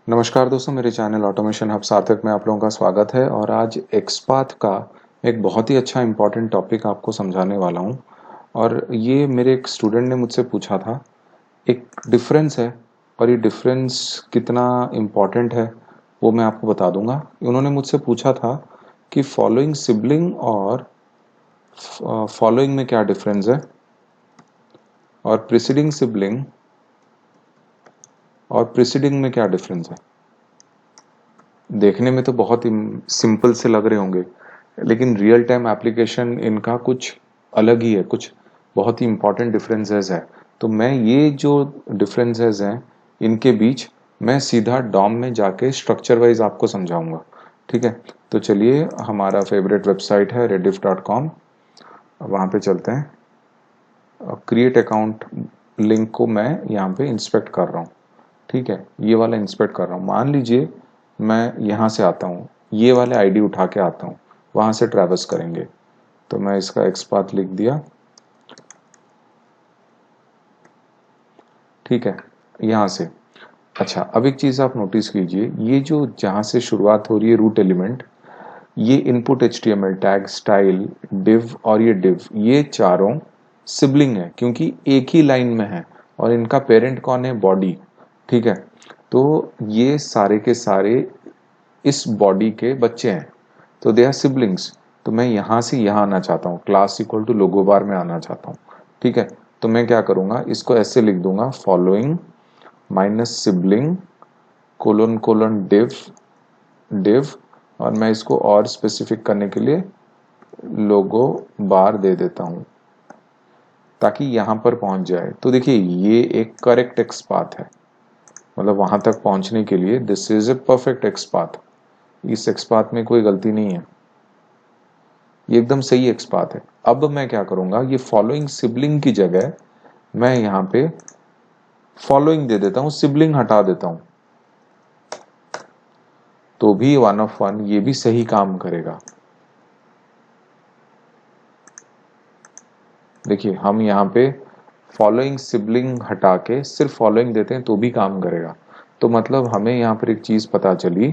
नमस्कार दोस्तों, मेरे चैनल ऑटोमेशन हब सार्थक में आप लोगों का स्वागत है। और आज एक्सपाथ का एक बहुत ही अच्छा इम्पोर्टेंट टॉपिक आपको समझाने वाला हूँ। और ये मेरे एक स्टूडेंट ने मुझसे पूछा था। एक डिफरेंस है और ये डिफरेंस कितना इम्पोर्टेंट है वो मैं आपको बता दूंगा। उन्होंने मुझसे पूछा था कि फॉलोइंग सिबलिंग और फॉलोइंग में क्या डिफरेंस है, और प्रिसीडिंग सिबलिंग और प्रिसीडिंग में क्या डिफरेंस है। देखने में तो बहुत ही सिंपल से लग रहे होंगे, लेकिन रियल टाइम एप्लीकेशन इनका कुछ अलग ही है, कुछ बहुत ही इंपॉर्टेंट डिफरेंसेस है। तो मैं ये जो डिफरेंसेस हैं इनके बीच मैं सीधा डॉम में जाके स्ट्रक्चर वाइज आपको समझाऊंगा। ठीक है, तो चलिए, हमारा फेवरेट वेबसाइट है rediff.com, वहाँ पे चलते हैं। क्रिएट अकाउंट लिंक को मैं यहाँ पे इंस्पेक्ट कर रहा हूँ। ठीक है, ये वाला इंस्पेक्ट कर रहा हूँ। मान लीजिए मैं यहाँ से आता हूँ, ये वाले आईडी उठा के आता हूँ, वहाँ से ट्रैवर्स करेंगे। तो मैं इसका एक्सपाथ लिख दिया। ठीक है, यहाँ से। अच्छा, अब एक चीज़ आप नोटिस कीजिए, ये जो जहाँ से शुरुआत हो रही है रूट एलिमेंट, ये input HTML tag, style, div और ये डिव, ये चारों सिबलिंग है क्योंकि एक ही लाइन में है। और इनका पेरेंट कौन है? बॉडी। ठीक है, तो ये सारे के सारे इस बॉडी के बच्चे हैं, तो दे आर सिबलिंग्स। तो मैं यहाँ से यहाँ आना चाहता हूँ, क्लास इक्वल टू लोगो बार में आना चाहता हूँ। ठीक है, तो मैं क्या करूँगा, इसको ऐसे लिख दूंगा, following minus sibling colon colon div div, और मैं इसको और स्पेसिफिक करने के लिए लोगो बार दे देता हूँ ताकि यहाँ पर पहुँच जाए। तो देखिए, ये एक करेक्ट एक्सपाथ है, मतलब वहां तक पहुंचने के लिए this is a perfect XPath. इस एक्सपाथ में कोई गलती नहीं है, ये एकदम सही एक्सपाथ है। अब मैं क्या करूंगा, ये फॉलोइंग सिबलिंग की जगह मैं यहाँ पे फॉलोइंग दे देता हूँ, सिबलिंग हटा देता हूँ, तो भी 1 of 1 ये भी सही काम करेगा। देखिए, हम यहाँ पे फॉलोइंग सिबलिंग हटा के सिर्फ फॉलोइंग देते हैं तो भी काम करेगा। तो मतलब हमें यहाँ पर एक चीज पता चली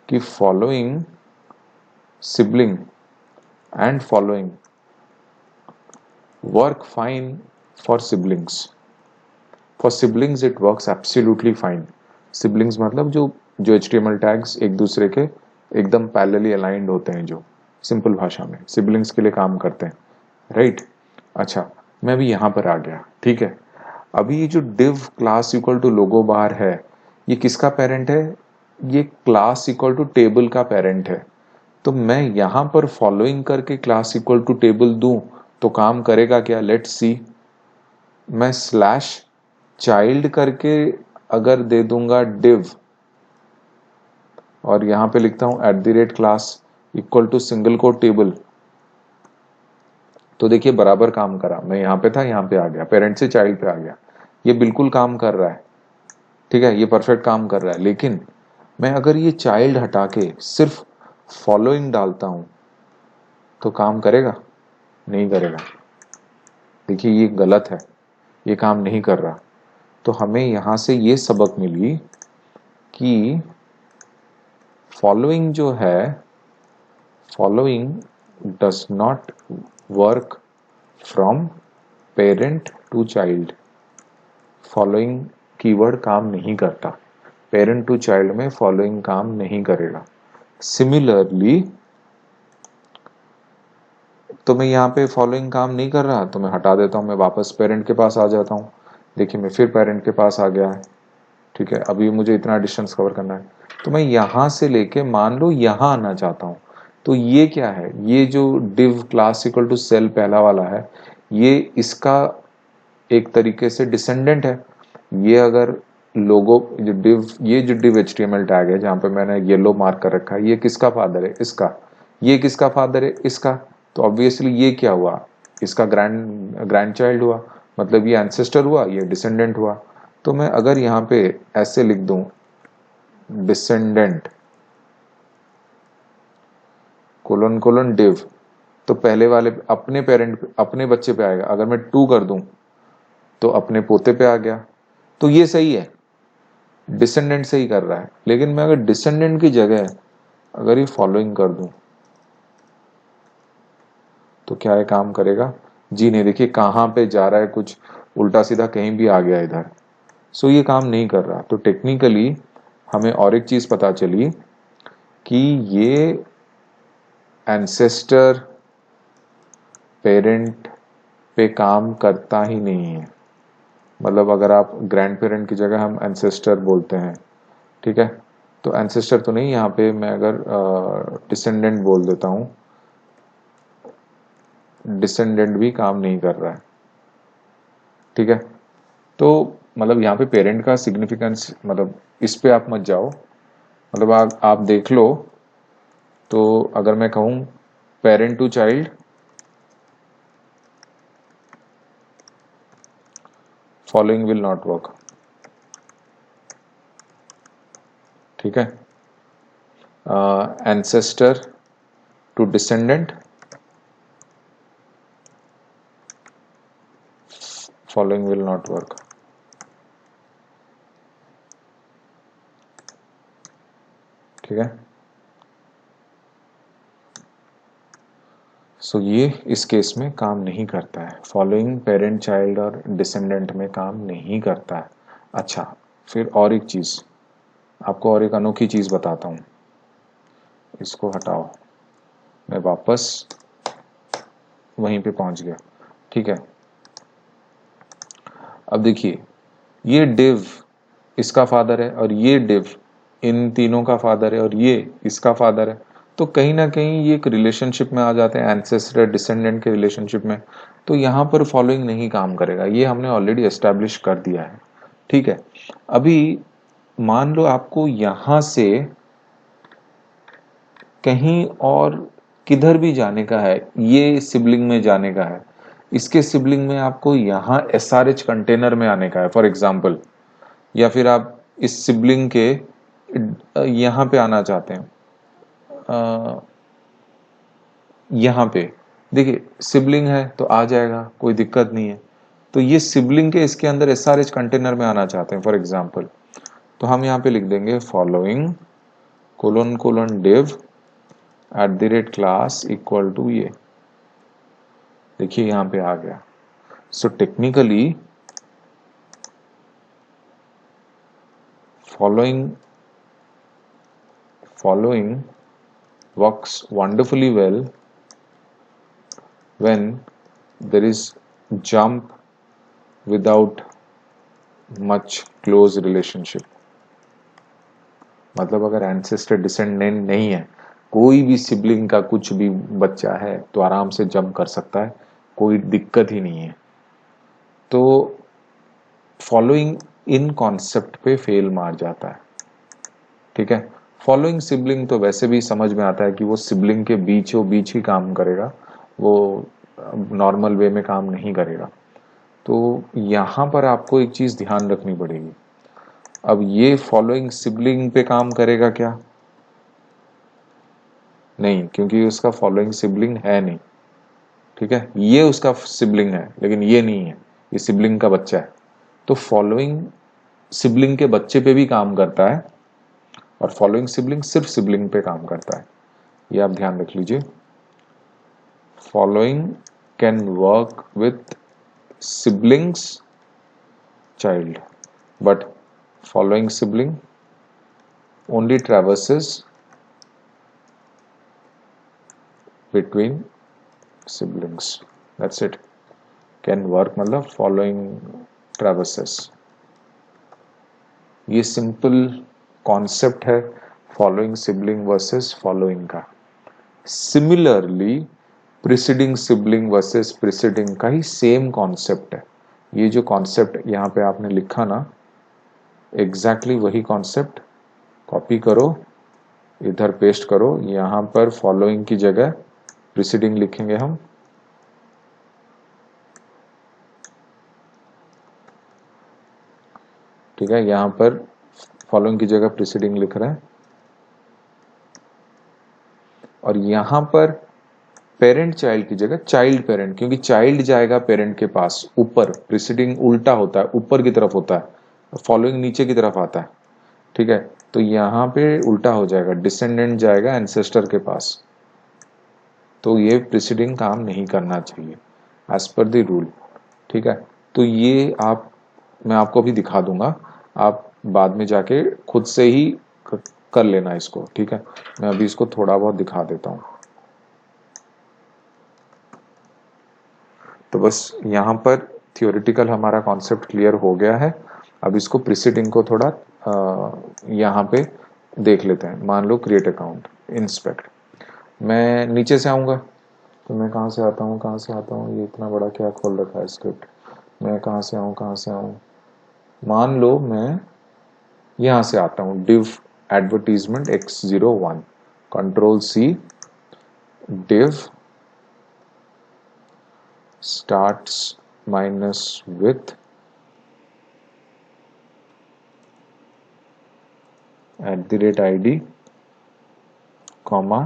कि following sibling and following work fine for siblings. For siblings it works absolutely fine. Siblings मतलब जो HTML टैग्स एक दूसरे के एकदम पैरेलली अलाइंड होते हैं, जो सिंपल भाषा में सिबलिंग्स के लिए काम करते हैं, राइट। अच्छा, मैं अभी यहाँ पर आ गया। ठीक है, अभी ये जो div क्लास इक्वल टू लोगो बार है, ये किसका पेरेंट है? ये क्लास इक्वल टू टेबल का पेरेंट है। तो मैं यहां पर फॉलोइंग करके क्लास इक्वल टू टेबल दूं तो काम करेगा क्या? Let's see. मैं स्लैश चाइल्ड करके अगर दे दूंगा डिव, और यहां पे लिखता हूं @class equal to single quote table, तो देखिए बराबर काम करा। मैं यहाँ पे था, यहाँ पे आ गया, पेरेंट से चाइल्ड पे आ गया। ये बिल्कुल काम कर रहा है। ठीक है, ये परफेक्ट काम कर रहा है। लेकिन मैं अगर ये चाइल्ड हटा के सिर्फ फॉलोइंग डालता हूं तो काम करेगा? नहीं करेगा। देखिए, ये गलत है, ये काम नहीं कर रहा। तो हमें यहां से ये सबक मिली कि फॉलोइंग जो है, following does not work from parent to child. Following keyword काम नहीं करता, पेरेंट टू चाइल्ड में फॉलोइंग काम नहीं करेगा। सिमिलरली, तो मैं यहाँ पे फॉलोइंग काम नहीं कर रहा तो मैं हटा देता हूँ, मैं वापस पेरेंट के पास आ जाता हूँ। देखिए, मैं फिर पेरेंट के पास आ गया है। ठीक है, अभी मुझे इतना डिस्टेंस कवर करना है, तो मैं यहां से लेके मान लो यहां आना चाहता हूं। तो ये क्या है? ये जो div class equal to cell पहला वाला है, ये इसका एक तरीके से डिसेंडेंट है। ये अगर लोगो जो div, ये जो div HTML टैग है जहां पे मैंने येलो मार्क कर रखा है, ये किसका फादर है? इसका। ये किसका फादर है? इसका। तो ऑब्वियसली ये क्या हुआ? इसका ग्रैंड चाइल्ड हुआ, मतलब ये एंसेस्टर हुआ, ये डिसेंडेंट हुआ। तो मैं अगर यहाँ पे ऐसे लिख दूं, डिसेंडेंट कोलन कोलन डिव, तो पहले वाले अपने पेरेंट अपने बच्चे पे आएगा। अगर मैं 2 कर दूं तो अपने पोते पे आ गया। तो ये सही है, डिसेंडेंट से ही कर रहा है, लेकिन मैं अगर डिसेंडेंट की जगह अगर ये फॉलोइंग कर दूं तो क्या ये काम करेगा? जी नहीं, देखिए कहाँ पे जा रहा है, कुछ उल्टा सीधा कहीं भी आ गया इधर। सो ये काम नहीं कर रहा। तो टेक्निकली हमें और एक चीज पता चली कि ये एंसेस्टर पेरेंट पे काम करता ही नहीं है। मतलब अगर आप ग्रैंड पेरेंट की जगह हम एंसेस्टर बोलते हैं, ठीक है, तो एंसेस्टर तो नहीं, यहाँ पे मैं अगर डिसेंडेंट बोल देता हूँ, डिसेंडेंट भी काम नहीं कर रहा है, ठीक है। तो मतलब यहाँ पे पेरेंट का सिग्निफिकेंस, मतलब इस पे आप मत जाओ, मतलब आप देख लो। तो अगर मैं कहूँ parent to child, following will not work, ठीक है। Ancestor to descendant, following will not work. ठीक है। सो ये इस केस में काम नहीं करता है, फॉलोइंग पेरेंट चाइल्ड और डिसेंडेंट में काम नहीं करता है। अच्छा, फिर और एक चीज आपको, और एक अनोखी चीज बताता हूं। इसको हटाओ, मैं वापस वहीं पे पहुंच गया, ठीक है। अब देखिए, ये डिव इसका फादर है और ये डिव इन तीनों का फादर है और ये इसका फादर है। तो कहीं ना कहीं ये एक रिलेशनशिप में आ जाते हैं, एंसेस्टर डिसेंडेंट के रिलेशनशिप में। तो यहाँ पर फॉलोइंग नहीं काम करेगा, ये हमने ऑलरेडी एस्टैब्लिश कर दिया है, ठीक है। अभी मान लो आपको यहां से कहीं और किधर भी जाने का है, ये सिबलिंग में जाने का है, इसके सिबलिंग में आपको यहाँ एसआरएच कंटेनर में आने का है फॉर एग्जाम्पल, या फिर आप इस सिबलिंग के यहाँ पे आना चाहते हैं, यहाँ पे देखिए सिबलिंग है तो आ जाएगा, कोई दिक्कत नहीं है। तो ये सिबलिंग के इसके अंदर एसआरएच कंटेनर में आना चाहते हैं फॉर एग्जाम्पल, तो हम यहाँ पे लिख देंगे following colon colon div @ class equal to ये, देखिए यहाँ पे आ गया। So technically following works wonderfully well when there is jump without much close relationship। मतलब अगर एंसेस्टर डिसेंडेंट नहीं है, कोई भी सिबलिंग का कुछ भी बच्चा है तो आराम से जंप कर सकता है, कोई दिक्कत ही नहीं है। तो फॉलोइंग इन कॉन्सेप्ट पे फेल मार जाता है, ठीक है। फॉलोइंग सिबलिंग तो वैसे भी समझ में आता है कि वो सिबलिंग के बीचों बीच ही काम करेगा, वो नॉर्मल वे में काम नहीं करेगा। तो यहां पर आपको एक चीज ध्यान रखनी पड़ेगी। अब ये फॉलोइंग सिबलिंग पे काम करेगा क्या? नहीं, क्योंकि उसका फॉलोइंग सिबलिंग है नहीं, ठीक है। ये उसका सिबलिंग है लेकिन ये नहीं है, ये सिबलिंग का बच्चा है। तो फॉलोइंग सिबलिंग के बच्चे पे भी काम करता है और फॉलोइंग सिबलिंग सिर्फ सिबलिंग पे काम करता है, ये आप ध्यान रख लीजिए। Following can work with siblings child, but following sibling only traverses between siblings, that's it. Can work मतलब फॉलोइंग ट्रैवर्सेस, ये सिंपल कॉन्सेप्ट है फॉलोइंग सिबलिंग वर्सेस फॉलोइंग का। Similarly preceding sibling versus preceding का ही सेम कॉन्सेप्ट है। ये जो concept यहाँ पे आपने लिखा ना, एग्जैक्टली वही कॉन्सेप्ट कॉपी करो, इधर पेस्ट करो। यहाँ पर फॉलोइंग की जगह प्रीसीडिंग लिखेंगे हम, ठीक है। यहाँ पर फॉलोइंग की जगह प्रीसीडिंग लिख रहे हैं और यहाँ पर पेरेंट चाइल्ड की जगह चाइल्ड पेरेंट, क्योंकि चाइल्ड जाएगा पेरेंट के पास ऊपर, प्रीसीडिंग उल्टा होता है, ऊपर की तरफ होता है, फॉलोइंग नीचे की तरफ आता है। ठीक है, तो यहाँ पे उल्टा हो जाएगा, डिसेंडेंट जाएगा एंसेस्टर के पास, तो ये प्रीसीडिंग काम नहीं करना चाहिए एज पर द रूल। ठीक है, तो ये आप, मैं आपको अभी दिखा दूंगा, आप बाद में जाके खुद से ही कर लेना इसको। ठीक है, मैं अभी इसको थोड़ा बहुत दिखा देता हूँ। तो बस यहाँ पर थियोरेटिकल हमारा कॉन्सेप्ट क्लियर हो गया है। अब इसको प्रीसीडिंग को थोड़ा यहाँ पे देख लेते हैं। मान लो क्रिएट अकाउंट, इंस्पेक्ट, मैं नीचे से आऊँगा, तो मैं कहाँ से आता हूँ, कहाँ से आता हूँ, ये इतना बड़ा क्या खोल रखा है स्क्रिप्ट, मैं कहाँ से आऊँ, कहाँ से आऊँ। मान लो मैं यहाँ से आता हूँ, div advertisement x01, control C, div starts minus with @id, comma,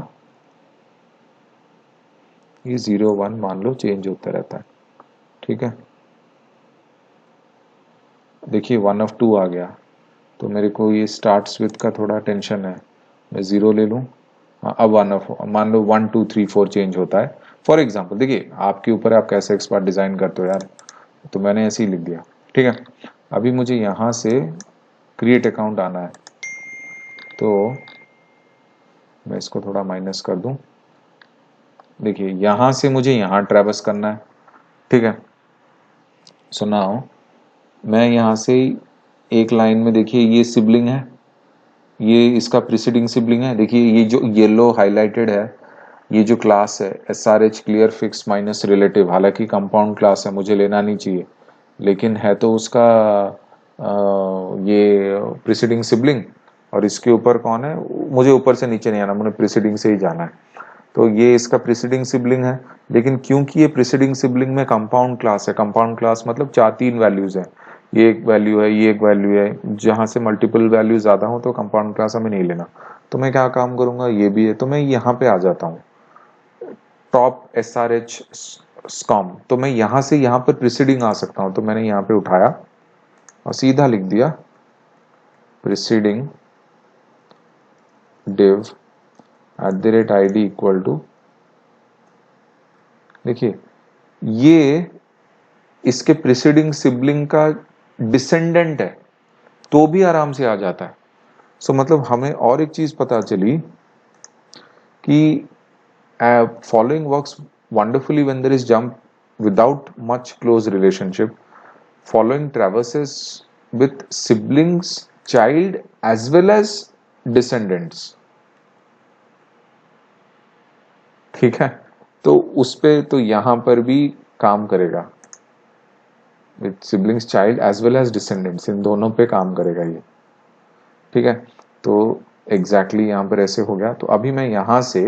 ये 01 मान लो चेंज होता रहता है। ठीक है, देखिए 1 of 2 आ गया, तो मेरे को ये स्टार्ट्स विथ का थोड़ा टेंशन है, मैं 0 ले लूँ। हाँ, अब 1 ऑफ, मान लो 1 2 3 4 चेंज होता है फॉर एग्जाम्पल। देखिए आपके ऊपर, आप कैसे एक्सपर्ट डिज़ाइन करते हो यार, तो मैंने ऐसे ही लिख दिया। ठीक है, अभी मुझे यहाँ से क्रिएट अकाउंट आना है, तो मैं इसको थोड़ा माइनस कर दूँ। देखिए यहाँ से मुझे यहाँ ट्रैवर्स करना है। ठीक है, सो नाउ मैं यहाँ से एक लाइन में, देखिए ये सिबलिंग है, ये इसका प्रीसीडिंग सिबलिंग है। देखिए ये जो येलो हाईलाइटेड है, ये जो क्लास है SRH clear fix minus relative, हालांकि कंपाउंड क्लास है, मुझे लेना नहीं चाहिए, लेकिन है तो उसका ये प्रीसीडिंग सिबलिंग। और इसके ऊपर कौन है, मुझे ऊपर से नीचे नहीं आना, मुझे प्रीसीडिंग से ही जाना है। तो ये इसका प्रीसीडिंग सिबलिंग है, लेकिन क्योंकि ये प्रीसीडिंग सिबलिंग में कंपाउंड क्लास है, कंपाउंड क्लास मतलब 4-3 वैल्यूज है, ये एक वैल्यू है, ये एक वैल्यू है, जहां से मल्टीपल वैल्यू ज्यादा हो तो कंपाउंड क्लास हमें नहीं लेना। तो मैं क्या काम करूंगा, ये भी है, तो मैं यहाँ पे आ जाता हूँ, टॉप SRH स्कॉम, तो मैं यहाँ से यहाँ पर प्रीसीडिंग आ सकता हूँ। तो मैंने यहाँ पे उठाया और सीधा लिख दिया preceding div @id equal to, देखिए ये इसके प्रीसीडिंग सिबलिंग का डिसेंडेंट है, तो भी आराम से आ जाता है। सो मतलब हमें और एक चीज पता चली कि following works wonderfully when there is jump without much close relationship. Following traverses with siblings, child as well as descendants. ठीक है, तो उस पे तो यहां पर भी काम करेगा, with siblings, child as well as descendants, इन दोनों पे काम करेगा ये। ठीक है, तो एग्जैक्टली यहाँ पर ऐसे हो गया। तो अभी मैं यहाँ से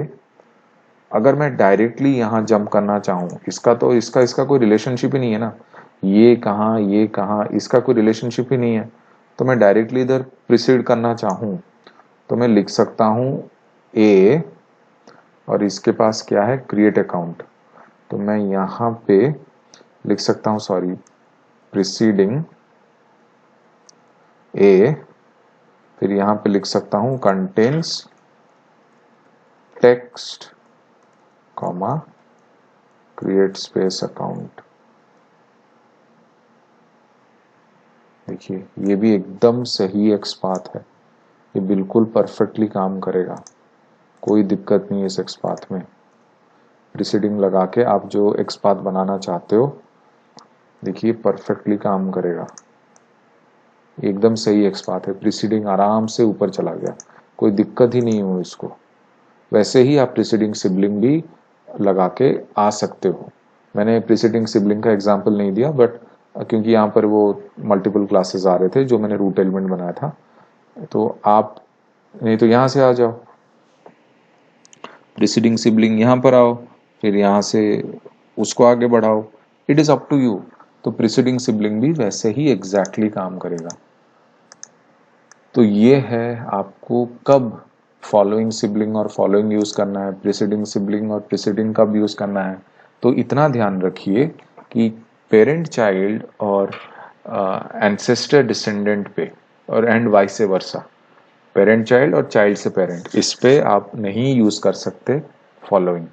अगर मैं डायरेक्टली यहाँ जंप करना चाहूँ, इसका तो इसका इसका कोई रिलेशनशिप ही नहीं है ना, ये कहाँ, इसका कोई रिलेशनशिप ही नहीं है। तो मैं डायरेक्टली इधर प्रिसीड करना चाहूँ, तो मैं लिख सकता हूँ ए, और इसके पास क्या है, क्रिएट अकाउंट, तो मैं यहाँ पे लिख सकता हूँ, सॉरी, प्रीसीडिंग ए, फिर यहाँ पे लिख सकता हूँ contains text, comma, create space account. देखिए ये भी एकदम सही एक्सपाथ है, ये बिल्कुल परफेक्टली काम करेगा, कोई दिक्कत नहीं है इस एक्सपाथ में। प्रीसीडिंग लगा के आप जो एक्सपाथ बनाना चाहते हो, देखिए परफेक्टली काम करेगा, एकदम सही एक्सपाथ है, प्रीसीडिंग आराम से ऊपर चला गया, कोई दिक्कत ही नहीं हो इसको। वैसे ही आप प्रीसीडिंग सिबलिंग भी लगा के आ सकते हो। मैंने प्रीसीडिंग सिबलिंग का एग्जांपल नहीं दिया, बट क्योंकि यहाँ पर वो मल्टीपल क्लासेस आ रहे थे जो मैंने रूट एलिमेंट बनाया था, तो आप नहीं तो यहाँ से आ जाओ, प्रीसीडिंग सिबलिंग यहाँ पर आओ, फिर यहाँ से उसको आगे बढ़ाओ, it is up to you. तो प्रीसीडिंग सिबलिंग भी वैसे ही एग्जैक्टली काम करेगा। तो ये है आपको कब फॉलोइंग सिबलिंग और फॉलोइंग यूज करना है, प्रीसीडिंग सिबलिंग और प्रीसीडिंग कब यूज करना है। तो इतना ध्यान रखिए कि पेरेंट चाइल्ड और एंसेस्टर डिसेंडेंट पे, और and vice versa, parent child और चाइल्ड से पेरेंट, इस पे आप नहीं यूज कर सकते फॉलोइंग।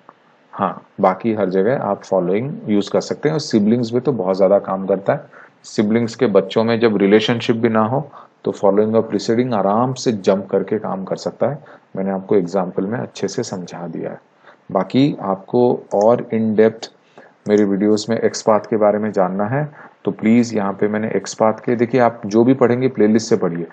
हाँ, बाकी हर जगह आप फॉलोइंग यूज कर सकते हैं, और सिबलिंग्स में तो बहुत ज्यादा काम करता है। सिबलिंग्स के बच्चों में जब रिलेशनशिप भी ना हो तो फॉलोइंग और प्रीसीडिंग आराम से जंप करके काम कर सकता है। मैंने आपको एग्जाम्पल में अच्छे से समझा दिया है। बाकी आपको और इन डेप्थ मेरी वीडियोस में एक्सपाथ के बारे में जानना है तो प्लीज़ यहाँ पे मैंने एक्सपाथ के, देखिए आप जो भी पढ़ेंगे प्लेलिस्ट से पढ़िए।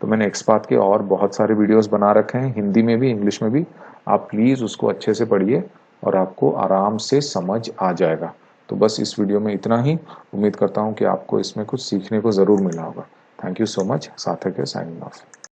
तो मैंने एक्सपाथ के और बहुत सारे वीडियोस बना रखे हैं, हिंदी में भी इंग्लिश में भी। आप प्लीज़ उसको अच्छे से पढ़िए और आपको आराम से समझ आ जाएगा। तो बस इस वीडियो में इतना ही। उम्मीद करता हूँ कि आपको इसमें कुछ सीखने को ज़रूर मिला होगा। Thank you so much. सार्थक है साइनिंग ऑफ।